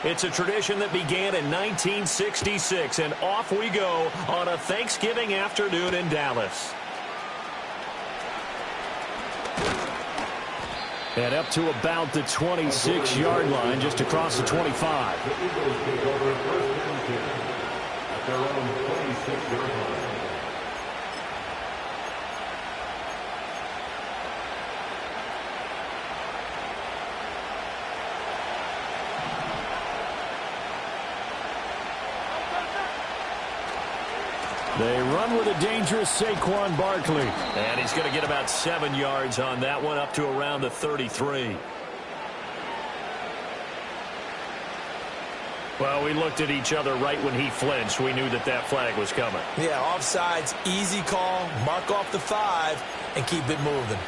It's a tradition that began in 1966, and off we go on a Thanksgiving afternoon in Dallas. And up to about the 26-yard line, just across the 25. They run with a dangerous Saquon Barkley. And he's going to get about 7 yards on that one, up to around the 33. Well, we looked at each other right when he flinched. We knew that that flag was coming. Yeah, offsides, easy call, mark off the 5, and keep it moving.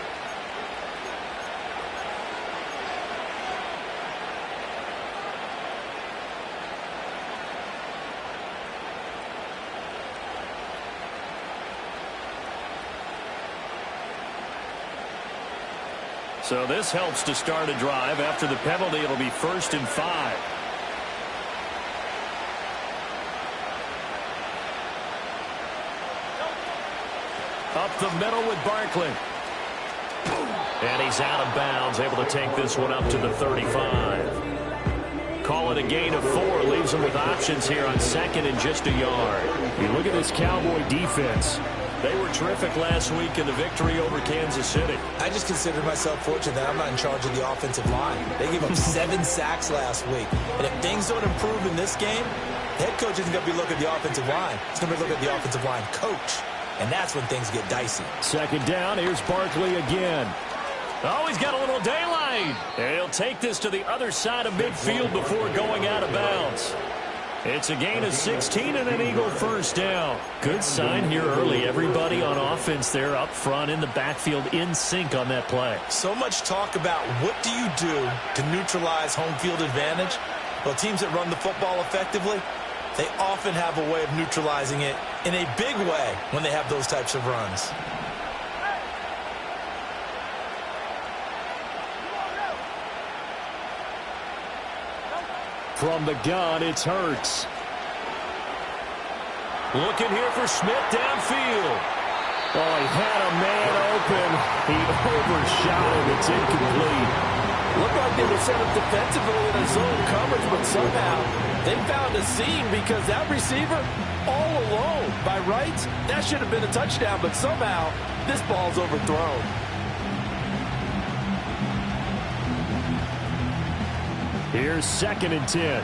So this helps to start a drive. After the penalty, it'll be 1st and 5. Up the middle with Barkley. And he's out of bounds, able to take this one up to the 35. Call it a gain of 4, leaves him with options here on 2nd and just a yard. You look at this Cowboy defense. They were terrific last week in the victory over Kansas City. I just consider myself fortunate that I'm not in charge of the offensive line. They gave up 7 sacks last week. And if things don't improve in this game, the head coach isn't going to be looking at the offensive line. He's going to be looking at the offensive line coach. And that's when things get dicey. 2nd down, here's Barkley again. Oh, he's got a little daylight. And he'll take this to the other side of midfield before going out of bounds. It's a gain of 16 and an Eagle 1st down. Good sign here early. Everybody on offense there up front in the backfield in sync on that play. So much talk about what do you do to neutralize home field advantage? Well, teams that run the football effectively, they often have a way of neutralizing it in a big way when they have those types of runs. From the gun, it's Hurts. Looking here for Smith downfield. Oh, he had a man open. He overshot him. It's incomplete. Looked like they were set up defensively in a zone coverage, but somehow they found a seam because that receiver all alone. By rights, that should have been a touchdown, but somehow this ball's overthrown. Here's 2nd and 10.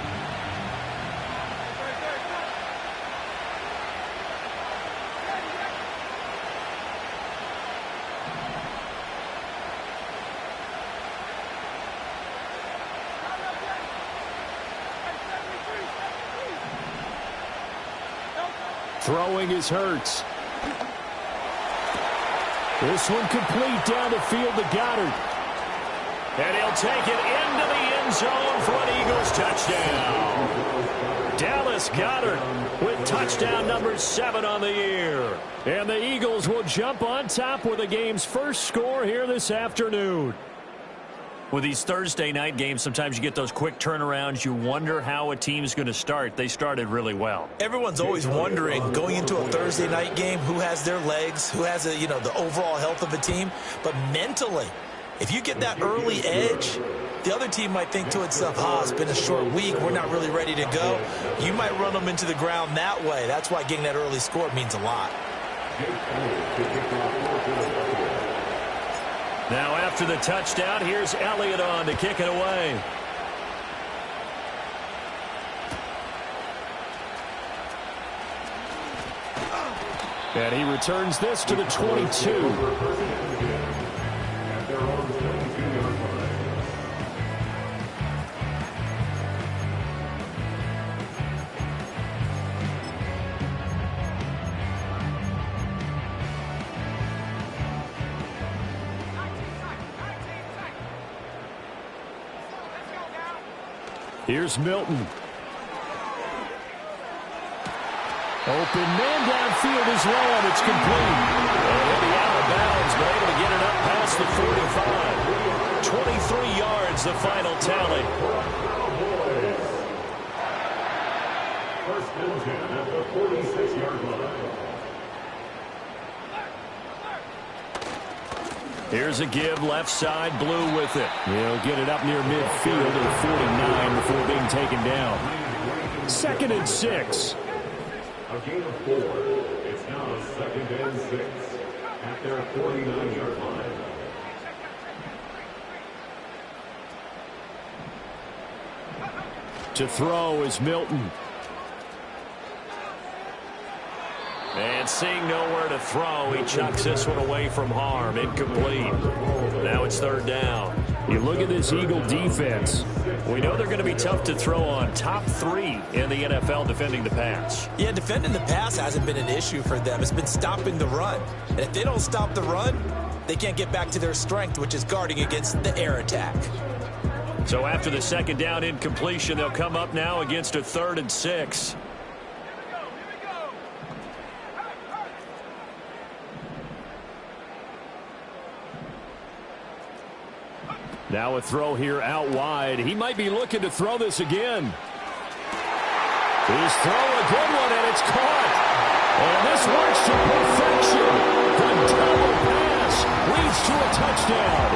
Throwing is Hurts. This one complete down the field to Goddard. And he'll take it into the end zone for an Eagles touchdown. Dallas Goedert with touchdown number 7 on the year. And the Eagles will jump on top with the game's first score here this afternoon. With these Thursday night games, sometimes you get those quick turnarounds. You wonder how a team's going to start. They started really well. Everyone's always wondering, going into a Thursday night game, who has their legs, who has the overall health of a team. But mentally, if you get that early edge, the other team might think to itself, it's been a short week, we're not really ready to go. You might run them into the ground that way. That's why getting that early score means a lot. Now after the touchdown, here's Elliott on to kick it away. And he returns this to the 22. Here's Milton. Open man downfield is Lamb. It's complete. And he'll be out of bounds He's been able to get it up past the 45. 23 yards, the final tally. First and 10 at the 46-yard line. Here's a give, left side, Blue with it. He'll get it up near midfield at 49 before being taken down. 2nd and 6. A gain of 4. It's now 2nd and 6 at their 49-yard line. To throw is Milton. And seeing nowhere to throw, he chucks this one away from harm. Incomplete. Now it's 3rd down. You look at this Eagle defense. We know they're going to be tough to throw on. Top 3 in the NFL defending the pass. Yeah, defending the pass hasn't been an issue for them. It's been stopping the run. And if they don't stop the run, they can't get back to their strength, which is guarding against the air attack. So after the 2nd down incompletion, they'll come up now against a 3rd and 6. Now a throw here out wide. He might be looking to throw this again. He's throwing a good one, and it's caught. And this works to perfection. The double pass leads to a touchdown.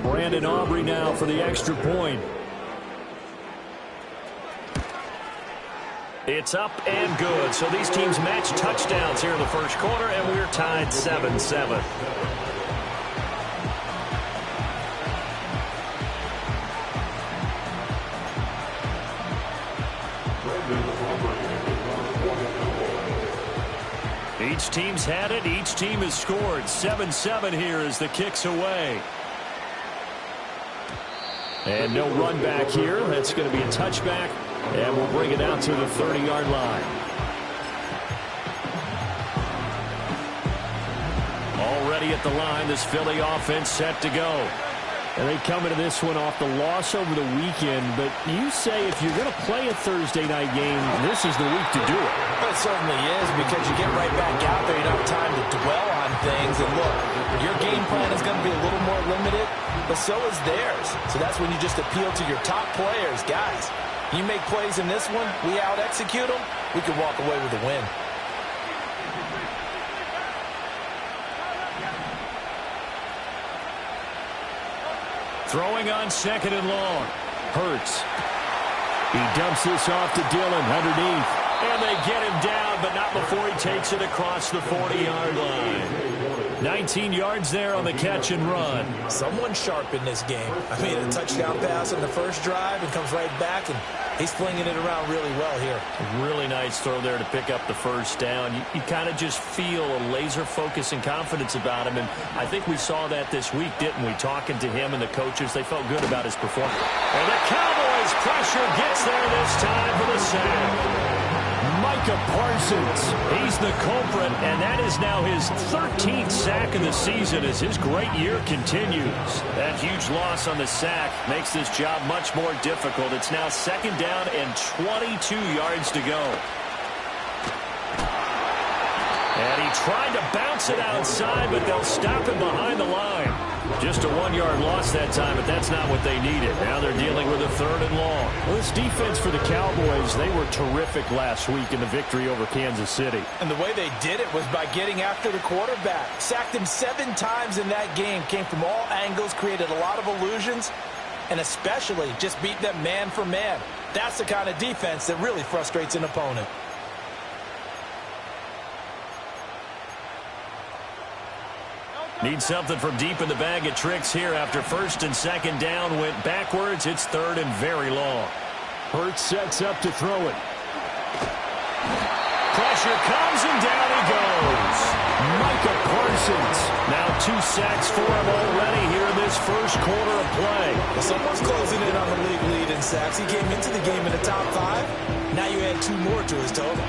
Brandon Aubrey now for the extra point. It's up and good. So these teams match touchdowns here in the first quarter, and we're tied 7-7. Each team's had it. Each team has scored. 7-7 here as the kick's away. And no run back here. That's going to be a touchback. And we'll bring it out to the 30-yard line. Already at the line, this Philly offense set to go. And they come into this one off the loss over the weekend. But you say if you're going to play a Thursday night game, this is the week to do it. It certainly is, because you get right back out there. You don't have time to dwell on things. And look, your game plan is going to be a little more limited, but so is theirs. So that's when you just appeal to your top players. Guys, you make plays in this one, we out-execute them, we can walk away with a win. Throwing on 2nd and long. Hurts. He dumps this off to Dillon underneath. And they get him down, but not before he takes it across the 40-yard line. 19 yards there on the catch and run. Someone sharp in this game. I mean, a touchdown pass on the first drive and comes right back, and he's flinging it around really well here. A really nice throw there to pick up the first down. You kind of just feel a laser focus and confidence about him, and I think we saw that this week, didn't we? Talking to him and the coaches, they felt good about his performance. And the Cowboys' pressure gets there this time for the sack. Micah Parsons, he's the culprit, and that is now his 13th sack of the season as his great year continues. That huge loss on the sack makes this job much more difficult. It's now 2nd down and 22 yards to go. And he tried to bounce it outside, but they'll stop him behind the line. Just a 1-yard loss that time, but that's not what they needed. Now they're dealing with a 3rd and long. Well, this defense for the Cowboys, they were terrific last week in the victory over Kansas City. And the way they did it was by getting after the quarterback. Sacked him 7 times in that game. Came from all angles, created a lot of illusions, and especially just beat them man for man. That's the kind of defense that really frustrates an opponent. Need something from deep in the bag of tricks here after 1st and 2nd down went backwards. It's 3rd and very long. Hurts sets up to throw it. Pressure comes and down he goes. Micah Parsons. Now 2 sacks for him already here in this first quarter of play. Well, someone's closing in on the league lead in sacks. He came into the game in the top 5. Now you add 2 more to his total.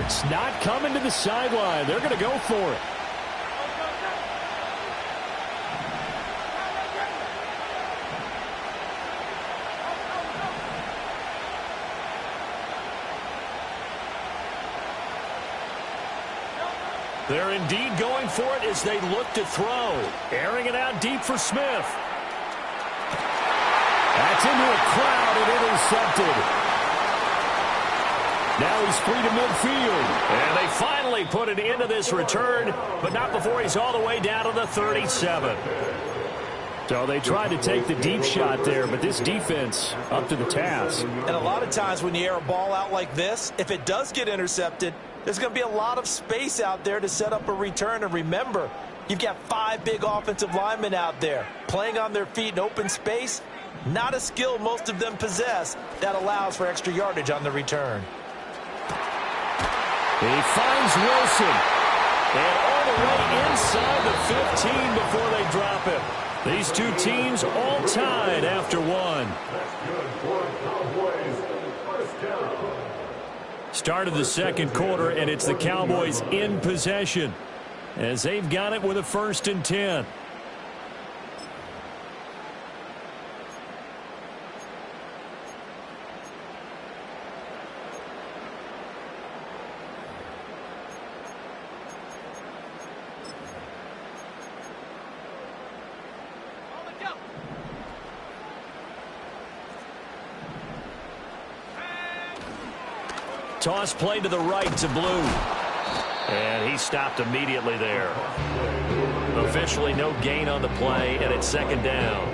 starts. Not coming to the sideline. They're going to go for it. They're indeed going for it as they look to throw. Airing it out deep for Smith. That's into a crowd and intercepted. Now he's free to midfield. And they finally put it into this return, but not before he's all the way down to the 37. So they tried to take the deep shot there, but this defense up to the task. And a lot of times when you air a ball out like this, if it does get intercepted, there's going to be a lot of space out there to set up a return. And remember, you've got 5 big offensive linemen out there playing on their feet in open space. Not a skill most of them possess that allows for extra yardage on the return. He finds Wilson. And all the way inside the 15 before they drop him. These two teams all tied after one. That's good for Cowboys. First down. Start of the second quarter, and it's the Cowboys in possession as they've got it with a 1st and 10. Toss play to the right to Blue. And he stopped immediately there. Officially no gain on the play, and it's 2nd down.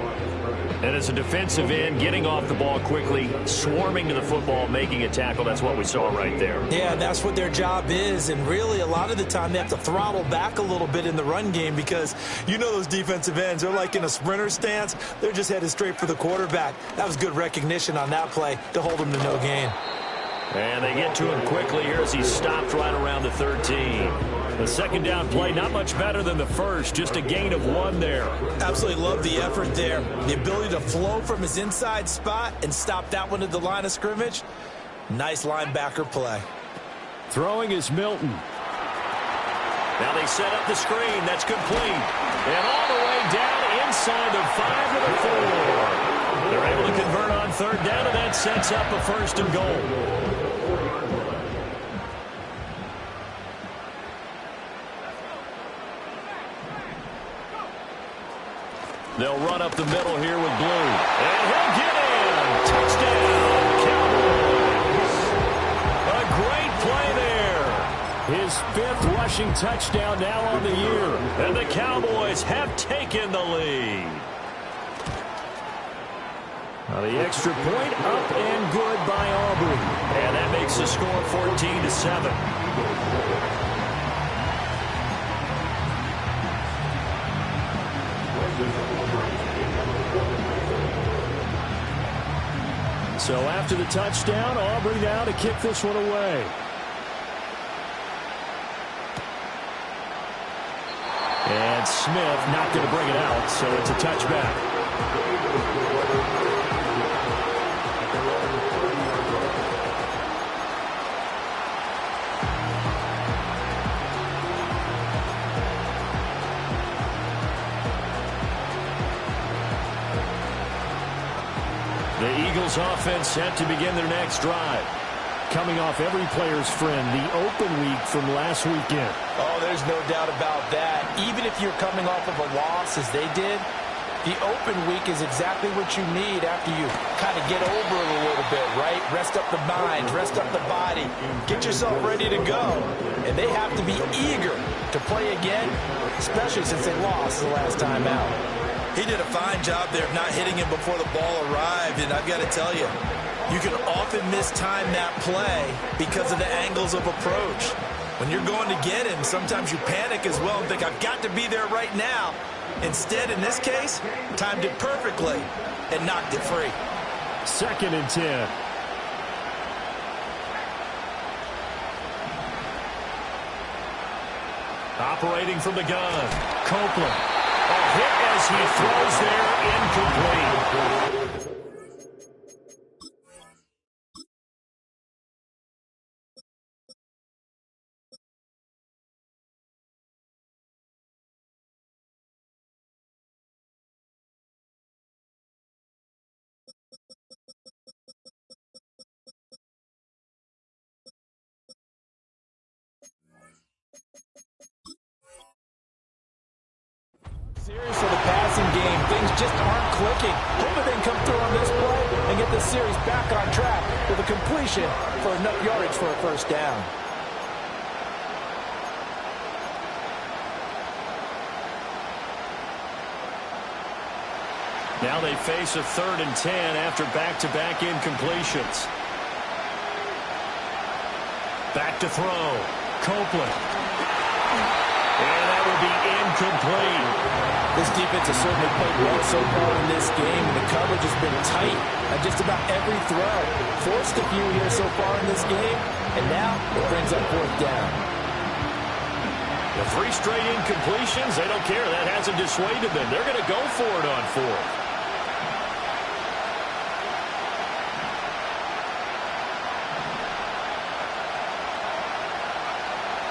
And as a defensive end, getting off the ball quickly, swarming to the football, making a tackle, that's what we saw right there. Yeah, that's what their job is, and really a lot of the time they have to throttle back a little bit in the run game because you know those defensive ends, they're like in a sprinter stance. They're just headed straight for the quarterback. That was good recognition on that play to hold them to no gain. And they get to him quickly here as he stopped right around the 13. The 2nd down play, not much better than the first, just a gain of 1 there. Absolutely love the effort there. The ability to flow from his inside spot and stop that one at the line of scrimmage. Nice linebacker play. Throwing is Milton. Now they set up the screen. That's complete. And all the way down inside the 5 to the 4. They're able to convert on 3rd down, and that sets up a 1st and goal. They'll run up the middle here with Blue. And he'll get in. Touchdown, Cowboys. A great play there. His 5th rushing touchdown now on the year. And the Cowboys have taken the lead. Now the extra point up and good by Aubrey. And that makes the score 14-7. So after the touchdown, Aubrey now to kick this one away. And Smith not going to bring it out, so it's a touchback. The Eagles offense set to begin their next drive. Coming off every player's friend, the open week from last weekend. Oh, there's no doubt about that. Even if you're coming off of a loss as they did, the open week is exactly what you need after you kind of get over it a little bit, right? Rest up the mind, rest up the body, get yourself ready to go. And they have to be eager to play again, especially since they lost the last time out. He did a fine job there of not hitting him before the ball arrived, and I've got to tell you, you can often mistime that play because of the angles of approach. When you're going to get him, sometimes you panic as well and think, I've got to be there right now. Instead, in this case, timed it perfectly and knocked it free. 2nd and 10. Operating from the gun, Copeland. A hit as he throws there, incomplete. just aren't clicking. Hoping they can come through on this play and get this series back on track with a completion for enough yardage for a first down. Now they face a 3rd and 10 after back-to-back incompletions. Back to throw. Copeland. And that will be incomplete. This defense has certainly played well so far in this game, and the coverage has been tight on just about every throw. Forced a few here so far in this game, and now it brings up 4th down. The 3 straight incompletions, they don't care. That hasn't dissuaded them. They're going to go for it on 4th.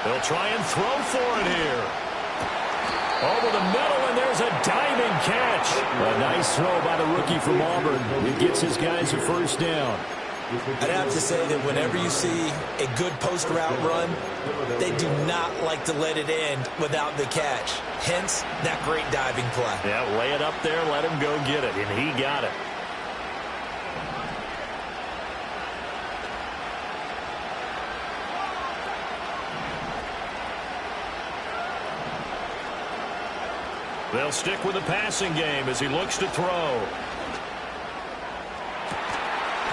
They'll try and throw for it here. Over the middle, and there's a diving catch. A nice throw by the rookie from Auburn. It gets his guys a first down. I'd have to say that whenever you see a good post route run, they do not like to let it end without the catch. Hence, that great diving play. Yeah, lay it up there, let him go get it, and he got it. They'll stick with the passing game as he looks to throw.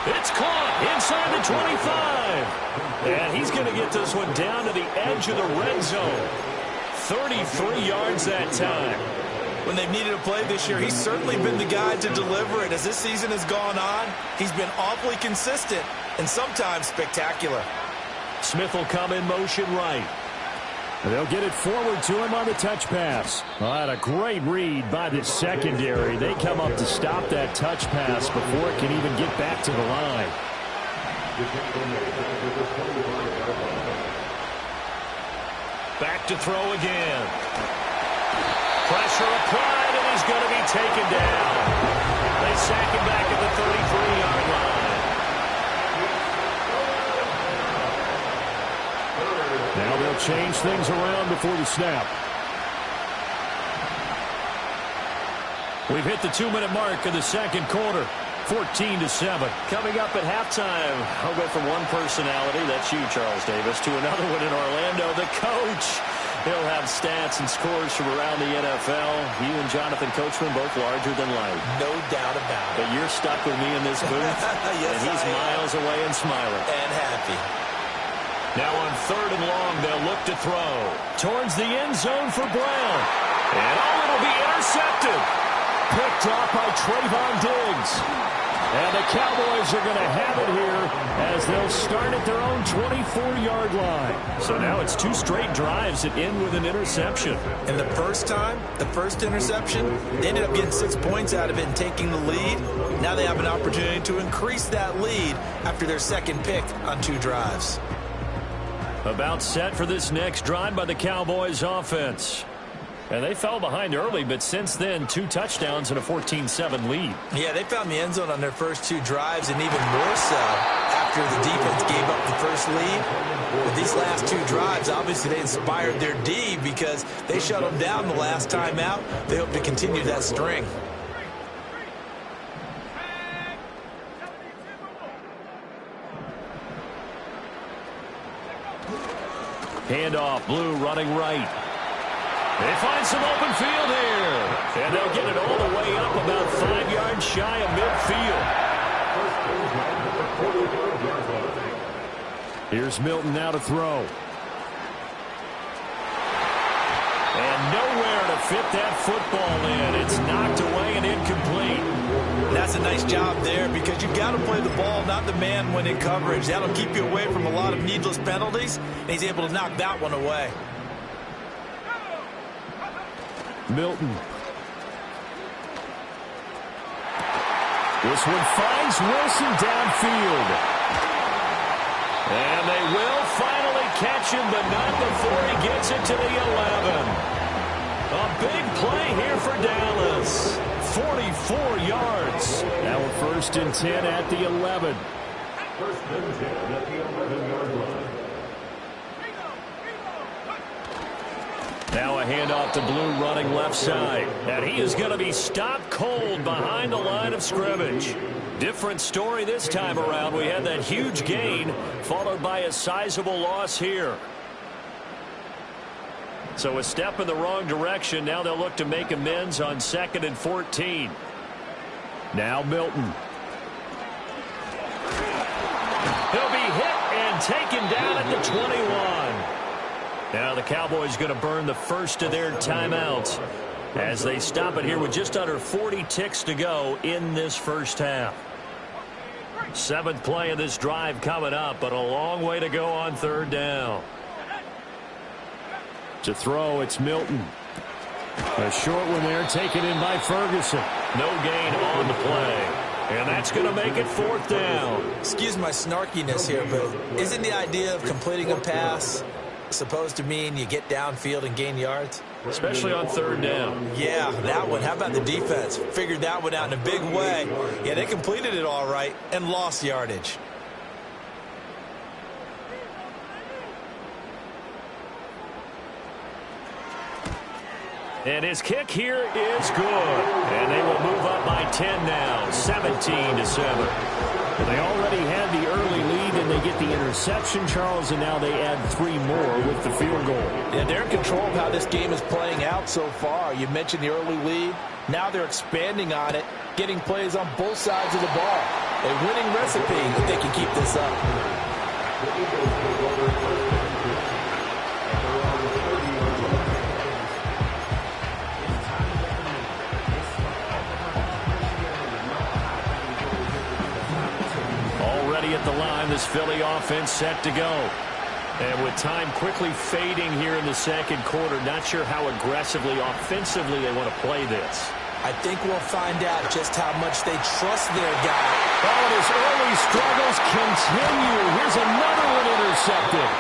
It's caught inside the 25. And he's going to get this one down to the edge of the red zone. 33 yards that time. When they've needed a play this year, he's certainly been the guy to deliver it. As this season has gone on, he's been awfully consistent and sometimes spectacular. Smith will come in motion right. They'll get it forward to him on the touch pass. Well, that a great read by the secondary. They come up to stop that touch pass before it can even get back to the line. Back to throw again. Pressure applied, and he's going to be taken down. They sack him back at the 33-yard line. Now they'll change things around before the snap. We've hit the 2-minute mark of the second quarter. 14-7. Coming up at halftime, I'll go from one personality, that's you, Charles Davis, to another one in Orlando, the coach. He'll have stats and scores from around the NFL. You and Jonathan Coachman both larger than life. No doubt about it. But you're stuck with me in this booth, yes, and he's miles away and smiling. And happy. Now on 3rd and long, they'll look to throw. Towards the end zone for Brown. And it'll be intercepted. Picked off by Trayvon Diggs. And the Cowboys are going to have it here as they'll start at their own 24-yard line. So now it's 2 straight drives that end with an interception. And the first time, the first interception, they ended up getting 6 points out of it and taking the lead. Now they have an opportunity to increase that lead after their second pick on 2 drives. About set for this next drive by the Cowboys offense. And they fell behind early, but since then, 2 touchdowns and a 14-7 lead. Yeah, they found the end zone on their first 2 drives, and even more so after the defense gave up the first lead. With these last 2 drives, obviously they inspired their D because they shut them down the last time out. They hope to continue that string. Handoff, Blue running right. They find some open field here. And they'll get it all the way up about 5 yards shy of midfield. Here's Milton now to throw. And nowhere to fit that football in. It's knocked away and incomplete. That's a nice job there because you've got to play the ball, not the man when in coverage. That'll keep you away from a lot of needless penalties, and he's able to knock that one away. Milton. This one finds Wilson downfield. And they will finally catch him, but not before he gets it to the 11. A big play here for Dallas. 44 yards. Now we're 1st and 10 at the 11. 1st and 10 at the 11-yard line. Now a handoff to Blue running left side. And he is going to be stopped cold behind the line of scrimmage. Different story this time around. We had that huge gain followed by a sizable loss here. So a step in the wrong direction. Now they'll look to make amends on 2nd and 14. Now Milton. He'll be hit and taken down at the 21. Now the Cowboys going to burn the first of their timeouts as they stop it here with just under 40 ticks to go in this first half. 7th play of this drive coming up, but a long way to go on 3rd down. To throw, it's Milton. A short one there, taken in by Ferguson. No gain on the play. And that's going to make it 4th down. Excuse my snarkiness here, but isn't the idea of completing a pass supposed to mean you get downfield and gain yards? Especially on 3rd down. Yeah, that one. How about the defense? Figured that one out in a big way. Yeah, they completed it all right and lost yardage. And his kick here is good. And they will move up by 10 now, 17-7. They already had the early lead, and they get the interception, Charles, and now they add 3 more with the field goal. Yeah, they're in control of how this game is playing out so far. You mentioned the early lead. Now they're expanding on it, getting plays on both sides of the ball. A winning recipe if they can keep this up. At the line, this Philly offense set to go. And with time quickly fading here in the 2nd quarter, not sure how aggressively, offensively they want to play this. I think we'll find out just how much they trust their guy. Oh, and his early struggles continue. Here's another one intercepted.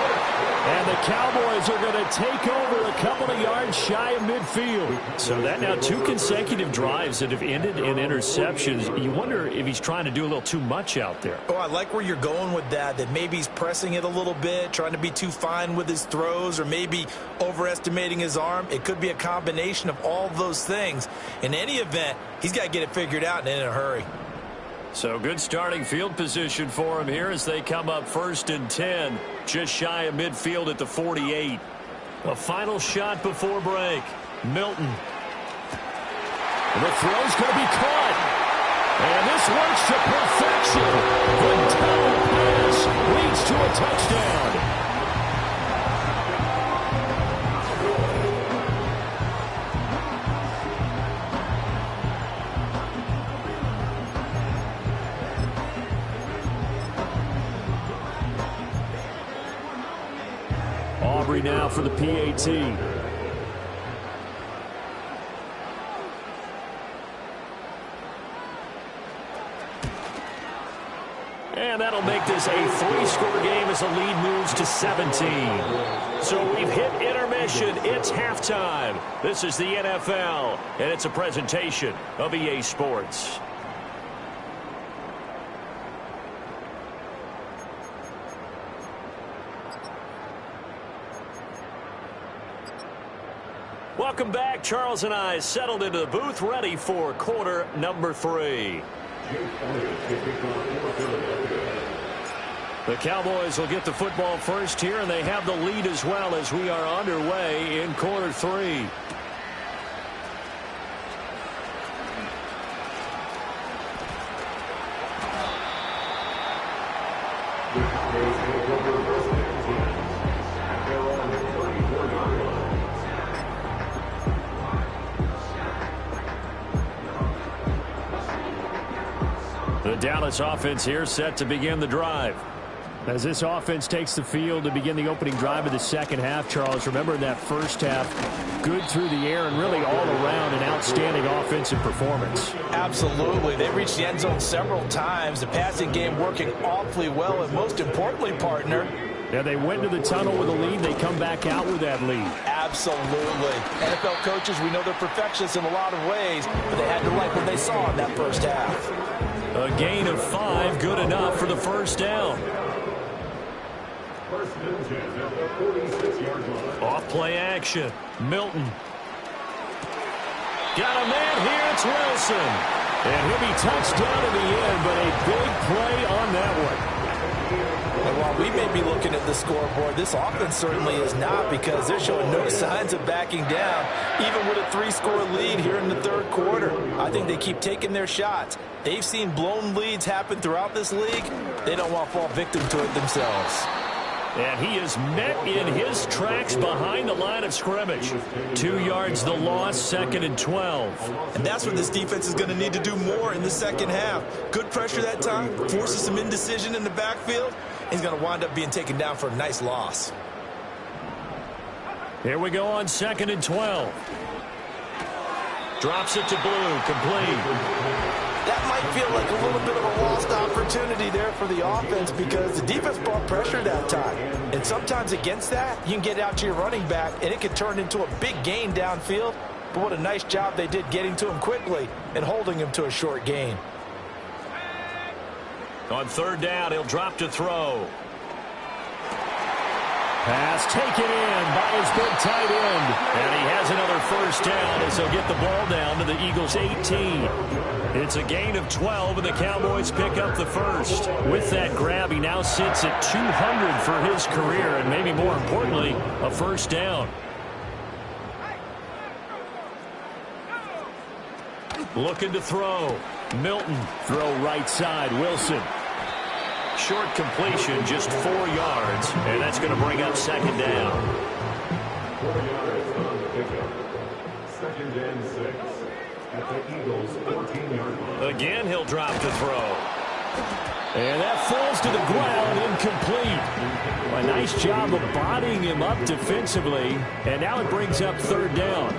And the Cowboys are going to take over a couple of yards shy of midfield. So that now 2 consecutive drives that have ended in interceptions. You wonder if he's trying to do a little too much out there. Oh, I like where you're going with that maybe he's pressing it a little bit, trying to be too fine with his throws, or maybe overestimating his arm. It could be a combination of all those things. In any event, he's got to get it figured out and in a hurry. So good starting field position for him here as they come up 1st and 10, just shy of midfield at the 48. A final shot before break. Milton. And the throw's going to be caught. And this works to perfection. The down pass leads to a touchdown. Now for the PAT. And that'll make this a 3-score game as the lead moves to 17. So we've hit intermission. It's halftime. This is the NFL, and it's a presentation of EA Sports. Welcome back. Charles and I settled into the booth, ready for quarter number 3. The Cowboys will get the football first here, and they have the lead as well as we are underway in quarter 3. The Dallas offense here set to begin the drive. As this offense takes the field to begin the opening drive of the 2nd half, Charles, remember in that first half, good through the air and really all around an outstanding offensive performance. Absolutely. They reached the end zone several times. The passing game working awfully well, and most importantly, partner, yeah, they went to the tunnel with a lead. They come back out with that lead. Absolutely. NFL coaches, we know they're perfectionists in a lot of ways, but they had to like what they saw in that first half. A gain of 5, good enough for the first down. First and 10 at the 46-yard line. Off play action. Milton. Got a man here. It's Wilson. And he'll be touched down in the end, but a big play on that one. And while we may be looking at the scoreboard, this offense certainly is not, because they're showing no signs of backing down, even with a 3-score lead here in the third quarter. I think they keep taking their shots. They've seen blown leads happen throughout this league. They don't want to fall victim to it themselves. And he is met in his tracks behind the line of scrimmage. 2 yards the loss, 2nd and 12. And that's what this defense is going to need to do more in the second half. Good pressure that time, forces some indecision in the backfield. He's going to wind up being taken down for a nice loss. Here we go on 2nd and 12. Drops it to Blue, complete. That might feel like a little bit of a lost opportunity there for the offense, because the defense brought pressure that time. And sometimes against that, you can get out to your running back, and it can turn into a big gain downfield. But what a nice job they did getting to him quickly and holding him to a short gain. On 3rd down, he'll drop to throw. Pass taken in by his big tight end. And he has another 1st down as he'll get the ball down to the Eagles' 18. It's a gain of 12, and the Cowboys pick up the 1st. With that grab, he now sits at 200 for his career, and maybe more importantly, a 1st down. Looking to throw. Milton. Throw right side. Wilson. Short completion, just 4 yards, and that's going to bring up 2nd down. 4 yards on the pickup. 2nd and 6 at the Eagles' 14-yard line. Again, he'll drop to throw. And that falls to the ground, incomplete. A nice job of bodying him up defensively, and now it brings up 3rd down.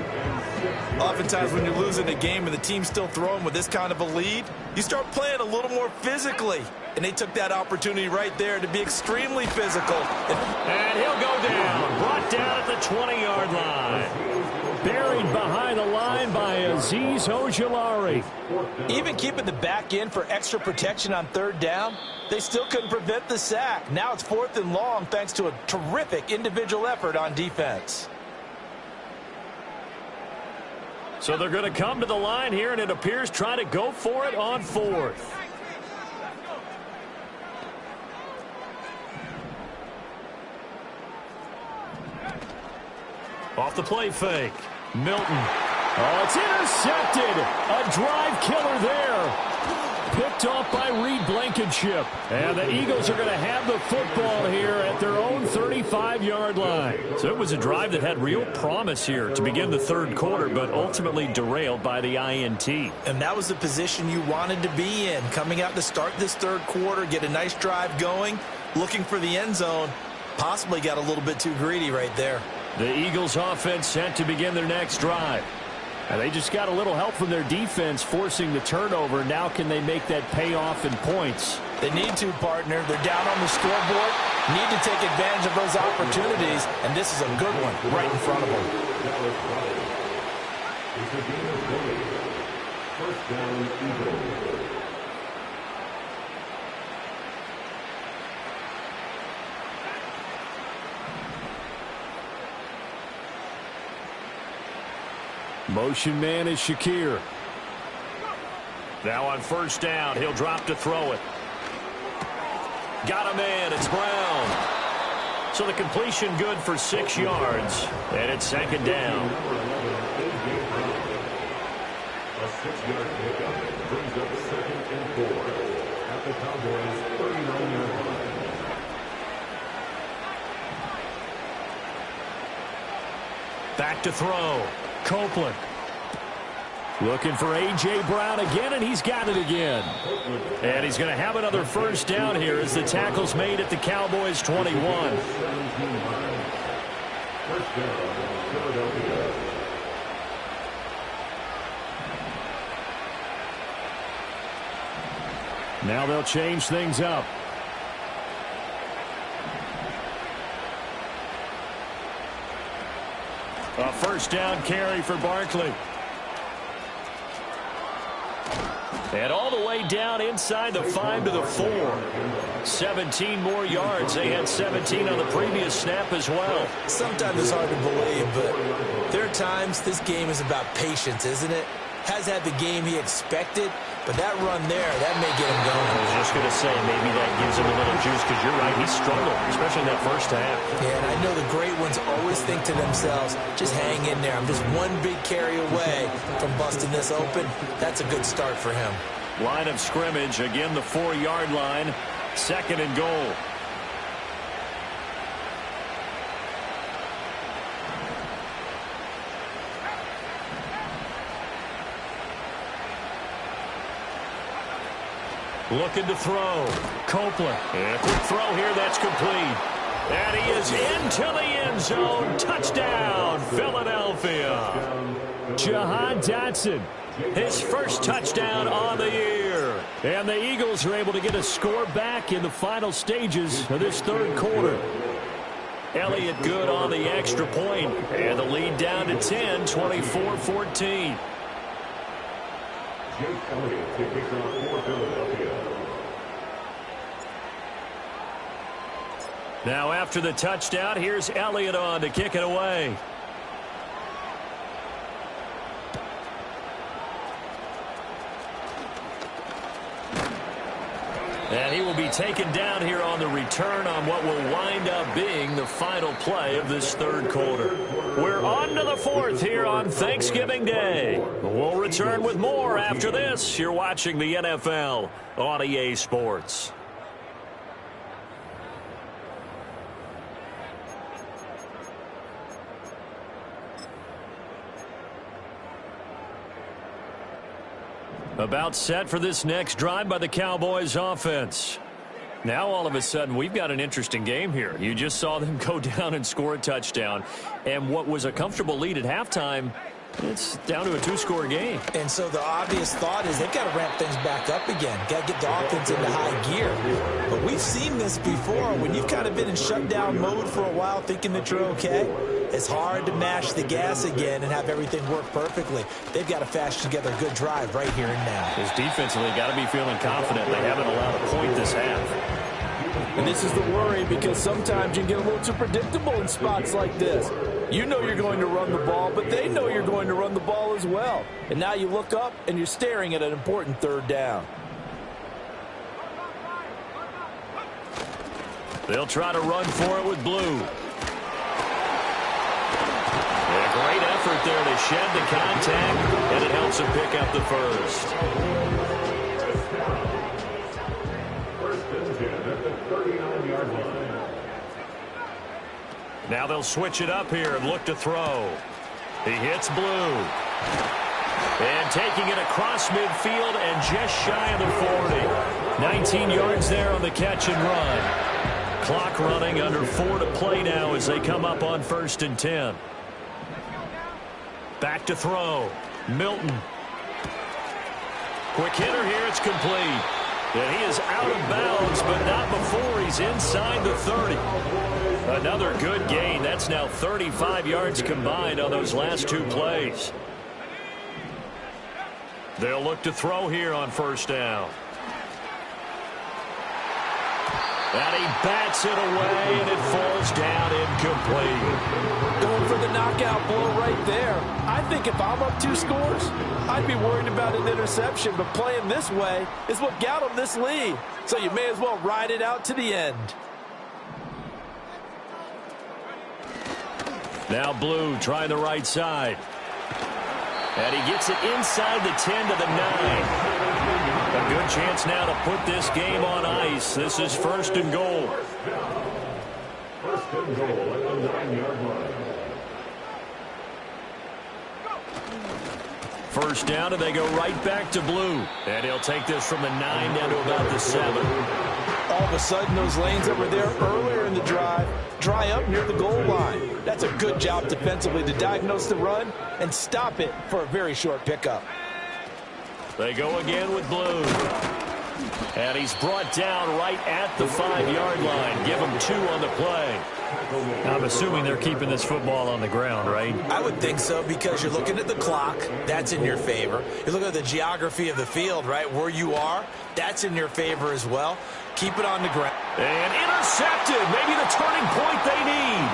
Oftentimes when you're losing a game and the team's still throwing with this kind of a lead, you start playing a little more physically. And they took that opportunity right there to be extremely physical. And he'll go down. Brought down at the 20-yard line. Buried behind the line by Azeez Ojulari. Even keeping the back end for extra protection on 3rd down, they still couldn't prevent the sack. Now it's 4th and long thanks to a terrific individual effort on defense. So they're going to come to the line here, and it appears try to go for it on 4th. Off the play fake. Milton. Oh, it's intercepted. A drive killer there. Picked off by Reed Blankenship. And the Eagles are going to have the football here at their own 35-yard line. So it was a drive that had real promise here to begin the 3rd quarter, but ultimately derailed by the INT. And that was the position you wanted to be in. Coming out to start this 3rd quarter, get a nice drive going, looking for the end zone. Possibly got a little bit too greedy right there. The Eagles offense set to begin their next drive. And they just got a little help from their defense forcing the turnover. Now can they make that pay off in points? They need to, partner. They're down on the scoreboard. Need to take advantage of those opportunities. And this is a good one right in front of them. First down, Eagles. Motion man is Shakir. Now on 1st down, he'll drop to throw it. Got a man, it's Brown. So the completion good for 6 yards, and it's 2nd down. A 6-yard pickup brings up 2nd and 4 at the Cowboys' 39-yard line. Back to throw. Copeland. Looking for A.J. Brown again, and he's got it again. And he's going to have another 1st down here as the tackle's made at the Cowboys' 21. Now they'll change things up. A 1st down carry for Barkley. And all the way down inside the 5 to the 4. 17 more yards. They had 17 on the previous snap as well. Sometimes it's hard to believe, but there are times this game is about patience, isn't it? Has had the game he expected, but that run there, that may get him going. I was just going to say, maybe that gives him a little juice, because you're right, he struggled, especially in that first half. Yeah, and I know the great ones always think to themselves, just hang in there. I'm just one big carry away from busting this open. That's a good start for him. Line of scrimmage, again the 4-yard line, 2nd and goal. Looking to throw. Copeland. A quick throw here. That's complete. And he is into the end zone. Touchdown, Philadelphia. Jahan Dotson, his first touchdown on the year. And the Eagles are able to get a score back in the final stages of this third quarter. Elliott good on the extra point. And the lead down to 10, 24-14. Jake Elliott to kick off for Philadelphia. Now after the touchdown, here's Elliott on to kick it away. And he will be taken down here on the return on what will wind up being the final play of this third quarter. We're on to the fourth here on Thanksgiving Day. We'll return with more after this. You're watching the NFL on EA Sports. About set for this next drive by the Cowboys offense. Now all of a sudden we've got an interesting game here. You just saw them go down and score a touchdown. And what was a comfortable lead at halftime, it's down to a 2-score game. And so the obvious thought is they've got to ramp things back up again. Got to get the offense into high gear. But we've seen this before. When you've kind of been in shutdown mode for a while thinking that you're okay, it's hard to mash the gas again and have everything work perfectly. They've got to fashion together a good drive right here and now. His defensively got to be feeling confident. They haven't allowed a point this half. And this is the worry, because sometimes you get a little too predictable in spots like this. You know you're going to run the ball, but they know you're going to run the ball as well. And now you look up and you're staring at an important third down. They'll try to run for it with Blue. A great effort there to shed the contact, and it helps him pick up the first. First and 10 at the 39-yard line. Now they'll switch it up here and look to throw. He hits Blue. And taking it across midfield and just shy of the 40. 19 yards there on the catch and run. Clock running, under 4 to play now as they come up on 1st and 10. Back to throw. Milton. Quick hitter here. It's complete. And he is out of bounds, but not before he's inside the 30. Another good gain. That's now 35 yards combined on those last 2 plays. They'll look to throw here on 1st down. And he bats it away, and it falls down incomplete. Going for the knockout blow right there. I think if I'm up 2 scores, I'd be worried about an interception, but playing this way is what got him this lead. So you may as well ride it out to the end. Now Blue trying the right side. And he gets it inside the 10 to the 9. A good chance now to put this game on ice. This is 1st and goal. First and goal at the 9-yard line. 1st down, and they go right back to Blue. And he'll take this from the 9 down to about the 7. All of a sudden, those lanes that were there earlier in the drive dry up near the goal line. That's a good job defensively to diagnose the run and stop it for a very short pickup. They go again with Blue. And he's brought down right at the 5-yard line. Give him 2 on the play. I'm assuming they're keeping this football on the ground, right? I would think so, because you're looking at the clock. That's in your favor. You're looking at the geography of the field, right? Where you are, that's in your favor as well. Keep it on the ground. And intercepted. Maybe the turning point they need.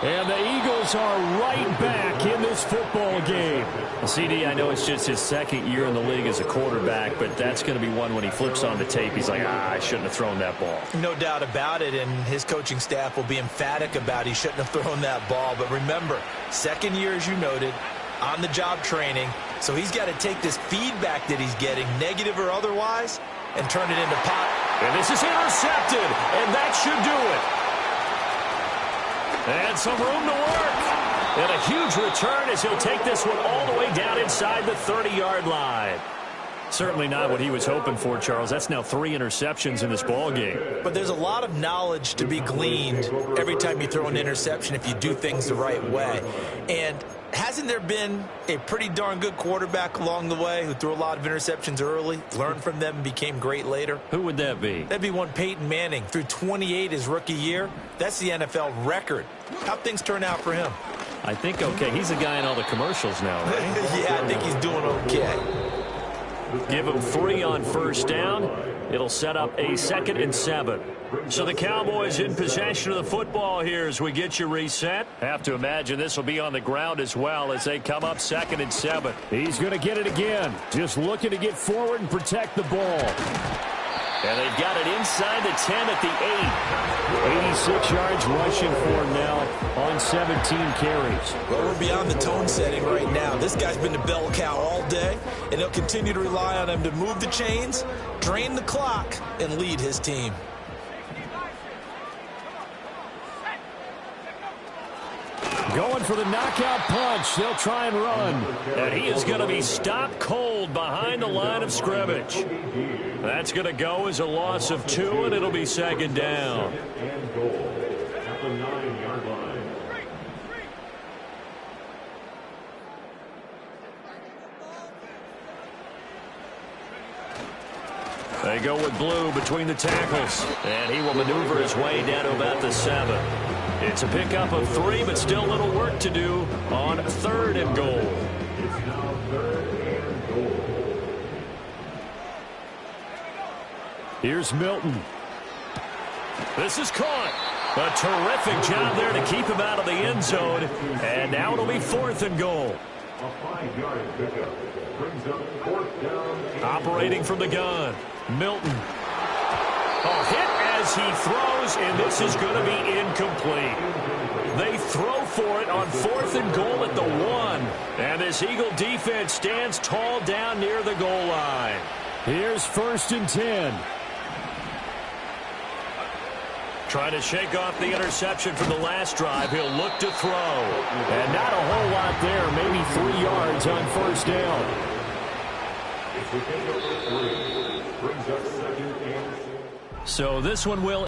And the Eagles are right back in this football game. CD, I know it's just his second year in the league as a quarterback, but that's going to be one when he flips on the tape. He's like, I shouldn't have thrown that ball. No doubt about it, and his coaching staff will be emphatic about he shouldn't have thrown that ball. But remember, second year, as you noted, on-the-job training, so he's got to take this feedback that he's getting, negative or otherwise, and turn it into pop. And this is intercepted, and that should do it. And some room to work. And a huge return as he'll take this one all the way down inside the 30-yard line. Certainly not what he was hoping for, Charles. That's now 3 interceptions in this ball game. But there's a lot of knowledge to be gleaned every time you throw an interception if you do things the right way. And hasn't there been a pretty darn good quarterback along the way who threw a lot of interceptions early, learned from them, and became great later? Who would that be? That'd be one Peyton Manning. Threw 28 his rookie year. That's the NFL record. How'd things turn out for him? I think okay. He's the guy in all the commercials now, right? Yeah, I think he's doing okay. Give him 3 on first down. It'll set up a 2nd and 7. So the Cowboys in possession of the football here as we get you reset. Have to imagine this will be on the ground as well as they come up 2nd and 7. He's going to get it again. Just looking to get forward and protect the ball. And they've got it inside the 10 at the 8. 86 yards rushing for him now on 17 carries. Well, we're beyond the tone setting right now. This guy's been the bell cow all day, and they'll continue to rely on him to move the chains, drain the clock, and lead his team. Going for the knockout punch. They'll try and run. And he is going to be stopped cold behind the line of scrimmage. That's going to go as a loss of 2, and it'll be 2nd down. And goal at the 9-yard line. They go with blue between the tackles. And he will maneuver his way down to about the 7. It's a pickup of 3, but still a little work to do on 3rd and goal. It's now 3rd and goal. Here's Milton. This is caught. A terrific job there to keep him out of the end zone. And now it'll be 4th and goal. A 5-yard pickup brings up 4th down. Operating from the gun. Milton. A hit as he throws, and this is going to be incomplete. They throw for it on 4th and goal at the 1. And this Eagle defense stands tall down near the goal line. Here's 1st and 10. Trying to shake off the interception from the last drive. He'll look to throw. And not a whole lot there. Maybe 3 yards on 1st down. It's the pickup of 3. Brings up 2nd and 6. So this one will